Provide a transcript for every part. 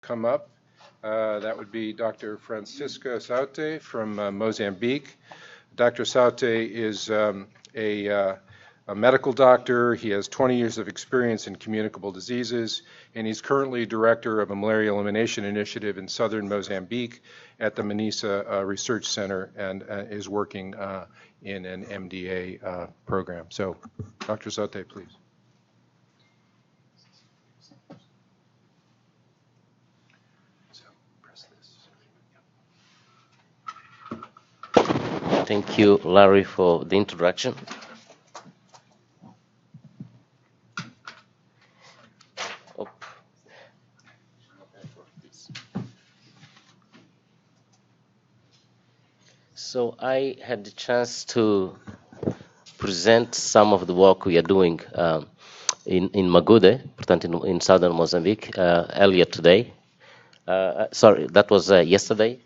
come up. That would be Dr. Francisco Saute from Mozambique. Dr. Saute is a medical doctor. He has 20 years of experience in communicable diseases, and he's currently director of a malaria elimination initiative in southern Mozambique at the Manisa Research Center, and is working in an MDA program. So, Dr. Saute, please. Thank you, Larry, for the introduction. So I had the chance to present some of the work we are doing in Magude, in southern Mozambique, earlier today. Sorry, that was yesterday.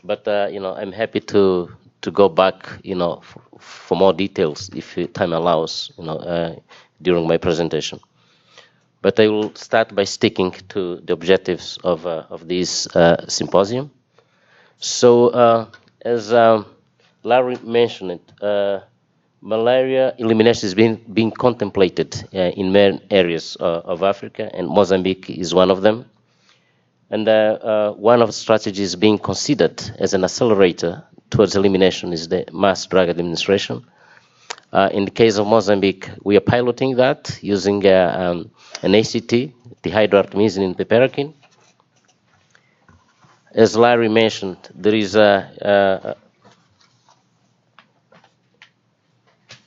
But I'm happy to go back, for more details if time allows, during my presentation. But I will start by sticking to the objectives of this symposium. So, as Larry mentioned, malaria elimination is being contemplated in many areas of Africa, and Mozambique is one of them. And one of the strategies being considered as an accelerator towards elimination is the mass drug administration. In the case of Mozambique, we are piloting that using an ACT, dihydroartemisinin piperacin. As Larry mentioned, there is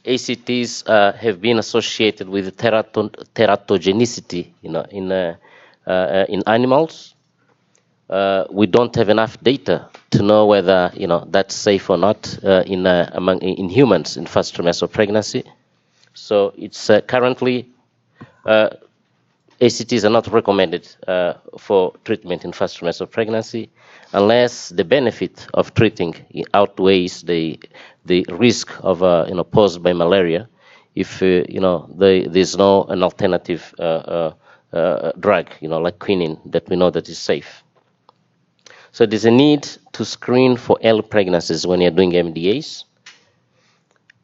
ACTs have been associated with teratogenicity, in animals. We don't have enough data to know whether that's safe or not in humans in first trimester of pregnancy. So it's currently ACTs are not recommended for treatment in first trimester of pregnancy unless the benefit of treating outweighs the risk of posed by malaria. If there's no an alternative drug, like quinine, that we know that is safe. So there's a need to screen for early pregnancies when you're doing MDAs.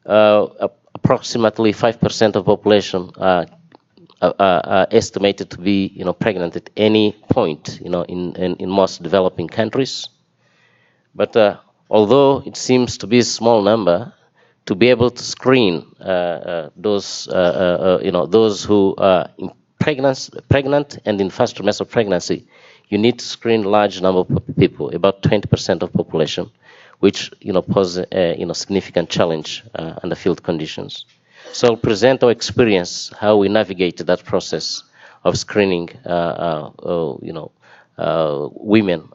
Approximately 5% of population are estimated to be, pregnant at any point, in most developing countries. But although it seems to be a small number, to be able to screen those who are pregnant and in first trimester of pregnancy, you need to screen large number of people, about 20% of population, which pose a significant challenge under field conditions. So I'll present our experience, how we navigate that process of screening, women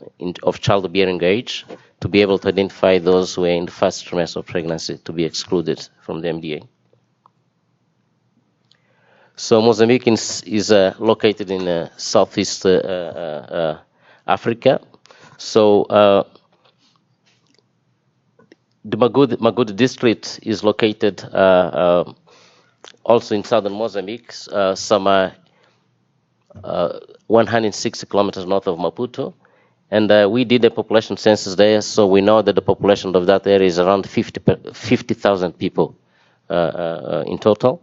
of childbearing age to be able to identify those who are in the first trimester of pregnancy to be excluded from the MDA. So Mozambique is located in southeast Africa. So the Magude district is located also in southern Mozambique, some 160 kilometers north of Maputo. And we did a population census there, so we know that the population of that area is around 50,000 people in total.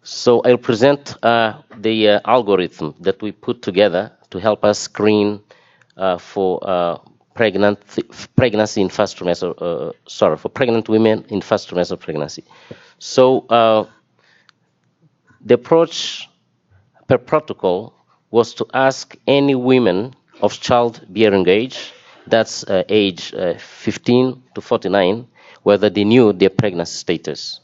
So I'll present the algorithm that we put together to help us screen for pregnancy in first trimester. For pregnant women in first trimester of pregnancy. So the approach per protocol was to ask any women of childbearing age, that's age 15 to 49, whether they knew their pregnancy status.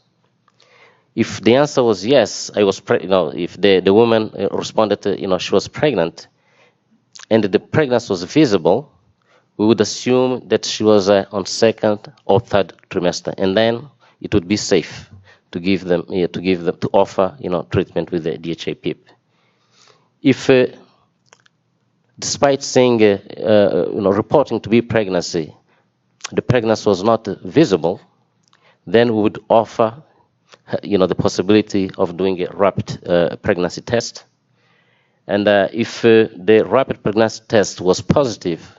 If the answer was yes, if the woman responded to, she was pregnant, and the pregnancy was visible, we would assume that she was on second or third trimester, and then it would be safe to give them, to offer, treatment with the DHA-PIP. If, despite saying, reporting to be pregnancy, the pregnancy was not visible, then we would offer the possibility of doing a rapid pregnancy test. And if the rapid pregnancy test was positive,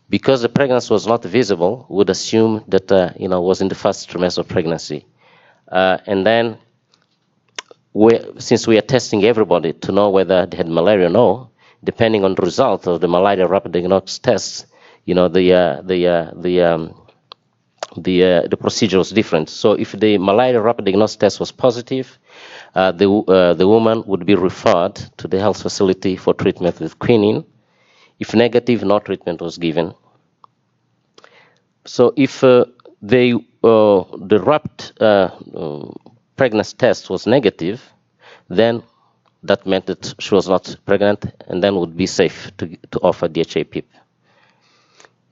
because the pregnancy was not visible, we would assume that was in the first trimester of pregnancy. And then, since we are testing everybody to know whether they had malaria or no, depending on the result of the malaria rapid diagnosis test, the procedure was different. So if the malaria rapid diagnosis test was positive, the woman would be referred to the health facility for treatment with quinine. If negative, no treatment was given. So if the rapid pregnancy test was negative, then that meant that she was not pregnant, and then would be safe to offer DHA-PIP.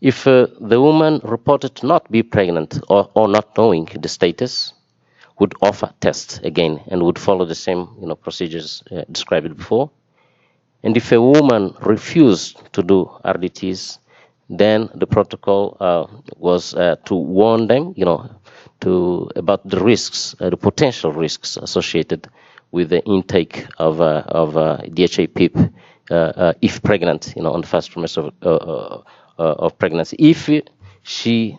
If the woman reported to not be pregnant or not knowing the status, would offer tests again and would follow the same procedures described before. And if a woman refused to do RDTs, then the protocol was to warn them, about the risks, the potential risks associated with the intake of DHA-PIP if pregnant, on the first trimester of pregnancy. If she,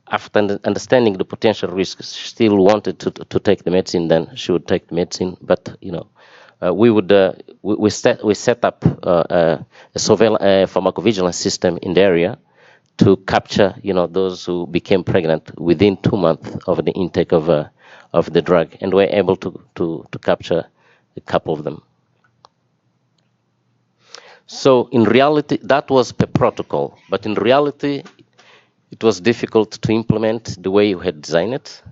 after understanding the potential risks, still wanted to take the medicine, then she would take the medicine. But we set up a pharmacovigilance system in the area to capture those who became pregnant within 2 months of the intake of the drug, and we're able to capture a couple of them. So in reality, that was per protocol, but in reality, it was difficult to implement the way we had designed it.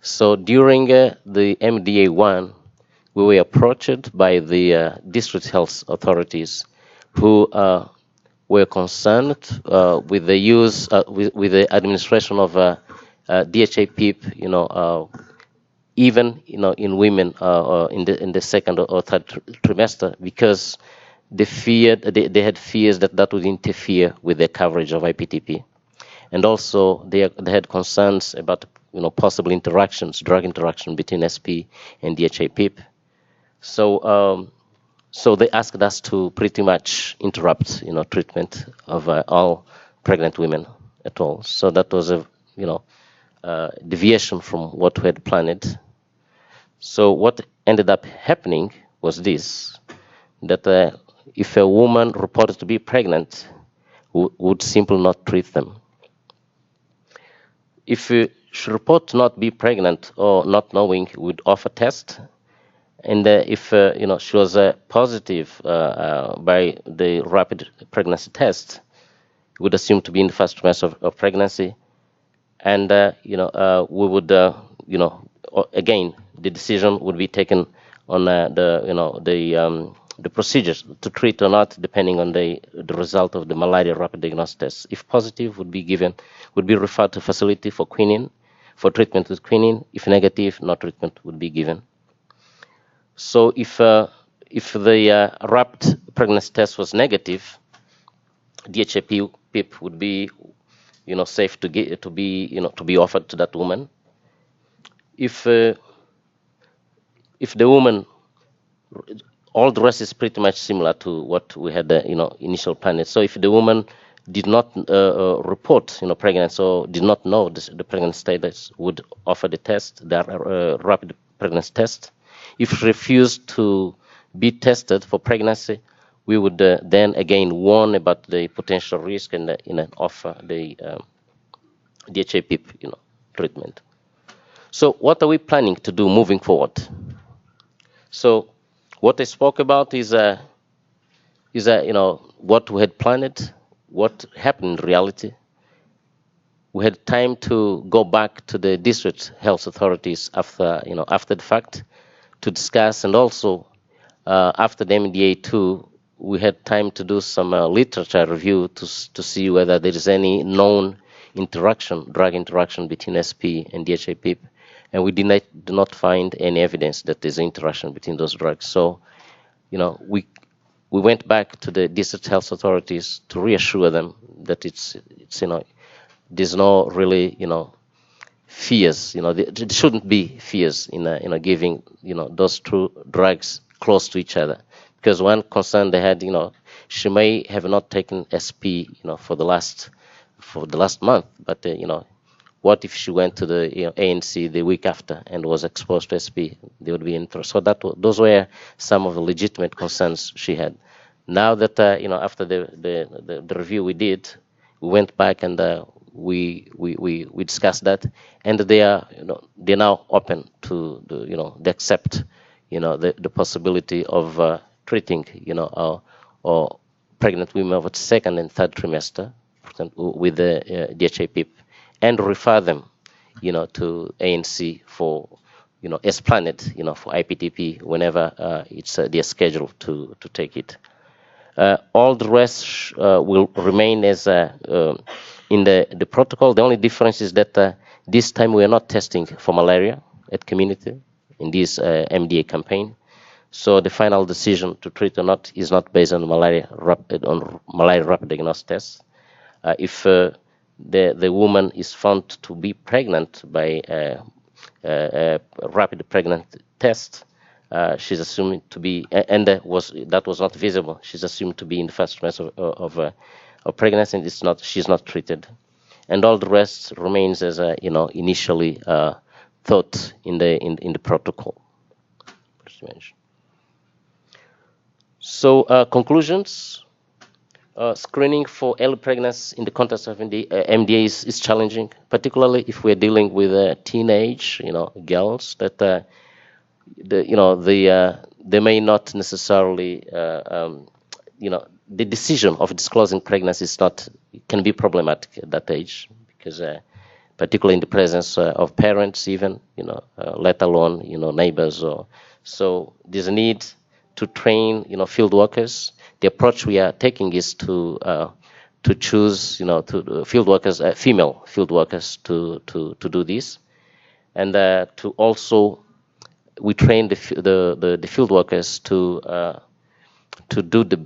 So during the MDA1, we were approached by the district health authorities who were concerned with the use, with the administration of DHA-PIP, even in women in the second or third trimester, because they had fears that would interfere with the coverage of IPTP, and also they had concerns about possible interactions, drug interaction between SP and DHA-PIP. So they asked us to pretty much interrupt treatment of all pregnant women at all. So that was a deviation from what we had planned. So what ended up happening was this, that if a woman reported to be pregnant, we would simply not treat them. If she reported to not be pregnant or not knowing, we would offer test. And if she was positive by the rapid pregnancy test, we would assume to be in the first trimester of pregnancy. And we would again, the decision would be taken on the procedures to treat or not, depending on the result of the malaria rapid diagnosis test. If positive, would be referred to facility for quinine, for treatment with quinine. If negative, no treatment would be given. So if the rapid pregnancy test was negative, DHA-PIP would be safe to be offered to that woman. If the woman, all the rest is pretty much similar to what we had initial planned. So if the woman did not report pregnancy or did not know the pregnancy status, would offer the test, the rapid pregnancy test. If she refused to be tested for pregnancy, we would then again warn about the potential risk and offer the DHA-PIP treatment. So what are we planning to do moving forward? So what I spoke about is what we had planned, what happened in reality. We had time to go back to the district health authorities after the fact to discuss, and also after the MDA2, we had time to do some literature review to see whether there is any known drug interaction between SP and DHA-PIP, and we did not find any evidence that there's an interaction between those drugs. So, we went back to the district health authorities to reassure them that there's no really fears. There shouldn't be fears in giving those two drugs close to each other, because one concern they had, she may have not taken SP, for the last month, but what if she went to the ANC the week after and was exposed to SP? They would be in trouble. So those were some of the legitimate concerns she had. Now that after the review we did, we went back and we discussed that, and they're now open to they accept the possibility of treating or pregnant women of the second and third trimester with the DHA-PIP, and refer them to ANC for as planned for IPTP whenever it's their schedule to take it. All the rest will remain as in the protocol. The only difference is that this time we are not testing for malaria at community in this MDA campaign. So the final decision to treat or not is not based on malaria rapid diagnosis test. If the woman is found to be pregnant by a rapid pregnant test, she's assumed to be, and that was not visible. She's assumed to be in the first trimester of pregnancy, and she's not treated, and all the rest remains as initially thought in the protocol. So conclusions. Screening for early pregnancy in the context of MDA is challenging, particularly if we're dealing with teenage, girls that they may not necessarily, the decision of disclosing pregnancy can be problematic at that age, because particularly in the presence of parents, even, let alone, neighbors. So there's a need to train, field workers. The approach we are taking is to choose, field workers, female field workers to do this, and to also we train the field workers to do the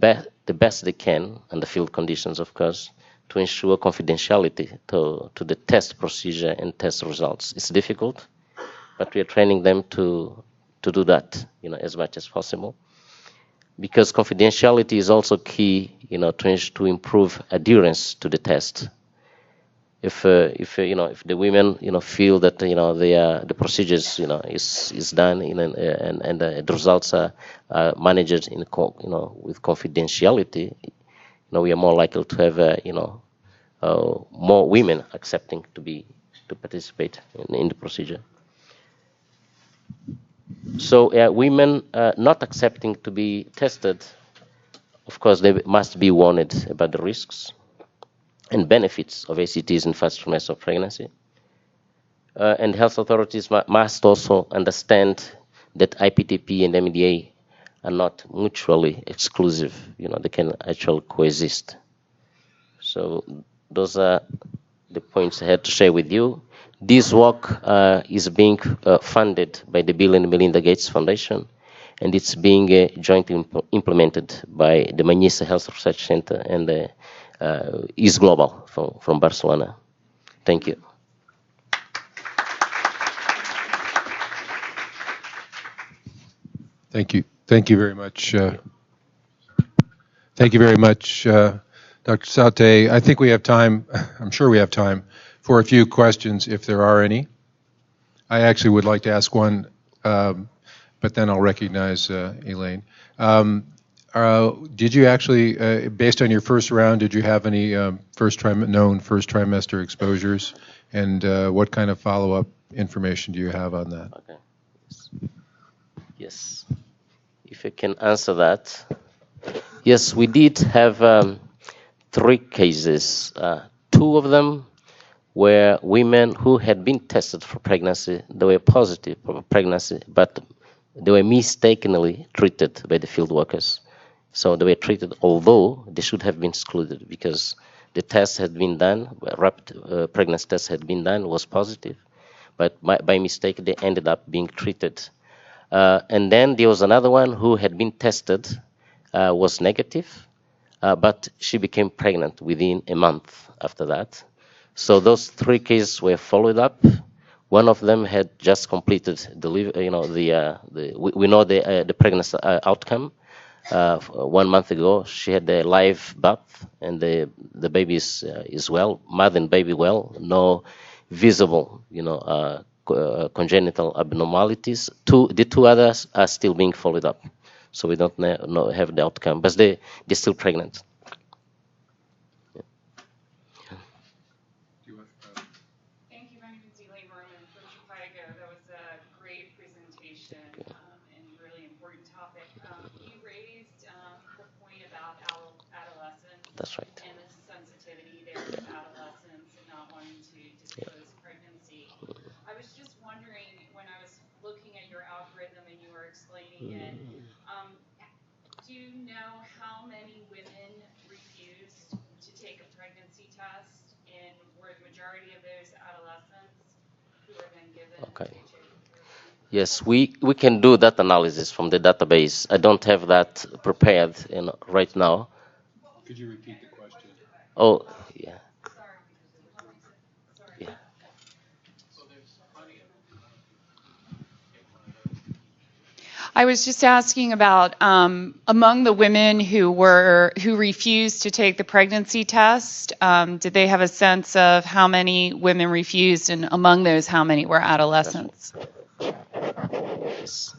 best they can under field conditions, of course, to ensure confidentiality to the test procedure and test results. It's difficult, but we are training them to do that, as much as possible, because confidentiality is also key, to improve adherence to the test. If the women feel that the procedures is done and the results are managed with confidentiality, we are more likely to have more women accepting to participate in the procedure. So women not accepting to be tested, of course, they must be warned about the risks and benefits of ACTs in first trimester of pregnancy. And health authorities must also understand that IPTP and MDA are not mutually exclusive. They can actually coexist. So those are the points I had to share with you. This work is being funded by the Bill and Melinda Gates Foundation, and it's being jointly implemented by the Manisa Health Research Center and the East Global from Barcelona. Thank you. Thank you. Thank you very much. Thank you very much, Dr. Saute. I think we have time, I'm sure we have time, for a few questions if there are any. I actually would like to ask one, but then I'll recognize Elaine. Did you actually, based on your first round, did you have any first trimester exposures? And what kind of follow-up information do you have on that? Okay. Yes. If I can answer that. Yes, we did have 3 cases. 2 of them were women who had been tested for pregnancy. They were positive for pregnancy, but they were mistakenly treated by the field workers. So they were treated, although they should have been excluded, because the test had been done, rapid pregnancy test had been done, was positive, but by mistake they ended up being treated. And then there was another one who had been tested, was negative, but she became pregnant within a month after that. So those 3 cases were followed up. One of them had just completed delivery. We know the pregnancy outcome. 1 month ago. She had a live birth, and the baby is well, mother and baby well, no visible, congenital abnormalities. The two others are still being followed up, so we don't have the outcome, but they're still pregnant. Thank you. My name is Elaine Merman from Chicago. That was a great presentation and really important topic. You raised the point about adolescence. That's right. And the sensitivity there with adolescents and not wanting to disclose pregnancy. I was just wondering, when I was looking at your algorithm and you were explaining it, do you know how many women refused to take a pregnancy test, and were the majority of those adolescents who were then given Okay. HIV? Yes, we can do that analysis from the database. I don't have that prepared right now. Could you repeat the question? Oh, yeah. Sorry. Yeah. I was just asking about among the women who refused to take the pregnancy test, did they have a sense of how many women refused, and among those, how many were adolescents? Yes.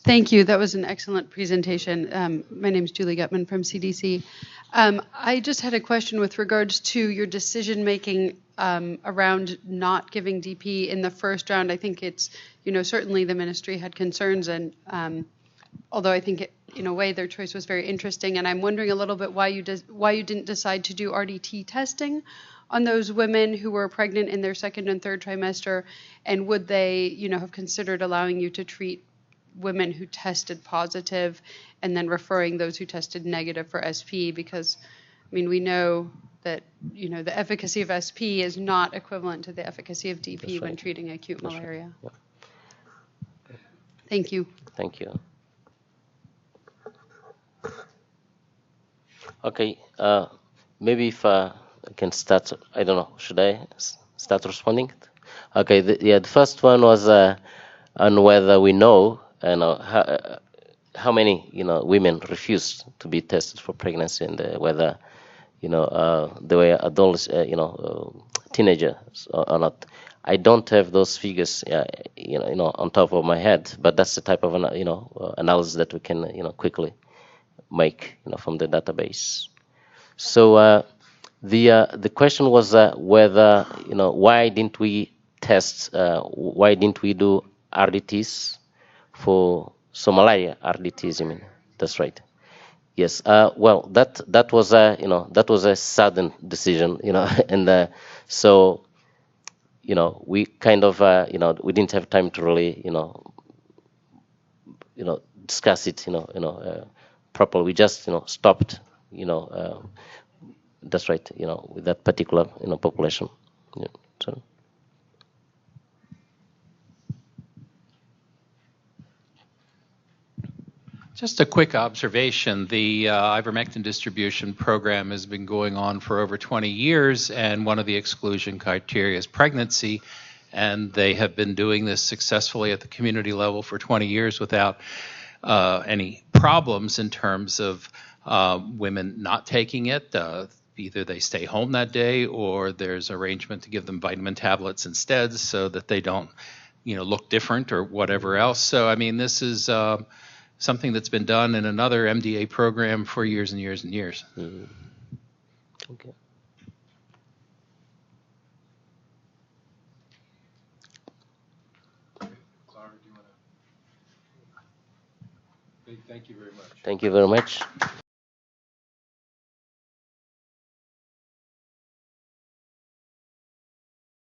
Thank you. That was an excellent presentation. My name is Julie Gutman from CDC. I just had a question with regards to your decision making around not giving DP in the first round. I think it's, certainly the ministry had concerns, and although I think in a way their choice was very interesting, and I'm wondering a little bit why you didn't decide to do RDT testing on those women who were pregnant in their second and third trimester, and would they, have considered allowing you to treat women who tested positive and then referring those who tested negative for SP, because we know that the efficacy of SP is not equivalent to the efficacy of DP when treating acute malaria. Yeah. Thank you. Thank you. Okay, maybe if I can start, I don't know, should I start responding? Okay, the first one was on whether we know how many women refused to be tested for pregnancy, and whether they were adults, teenagers or not. I don't have those figures, on top of my head, but that's the type of analysis that we can quickly make from the database. So the question was whether why didn't we test? Why didn't we do RDTs for malaria RDTs? That's right. Yes. Well, that was a sudden decision, and so we kind of we didn't have time to really discuss it properly. We just stopped that's right with that particular population. Yeah, so. Just a quick observation. The ivermectin distribution program has been going on for over 20 years, and one of the exclusion criteria is pregnancy, and they have been doing this successfully at the community level for 20 years without any problems in terms of women not taking it. Either they stay home that day, or there's arrangement to give them vitamin tablets instead so that they don't look different or whatever else. So this is something that's been done in another MDA program for years and years and years. Mm-hmm. Okay. Clara, do you want to? Thank you very much. Thank you very much.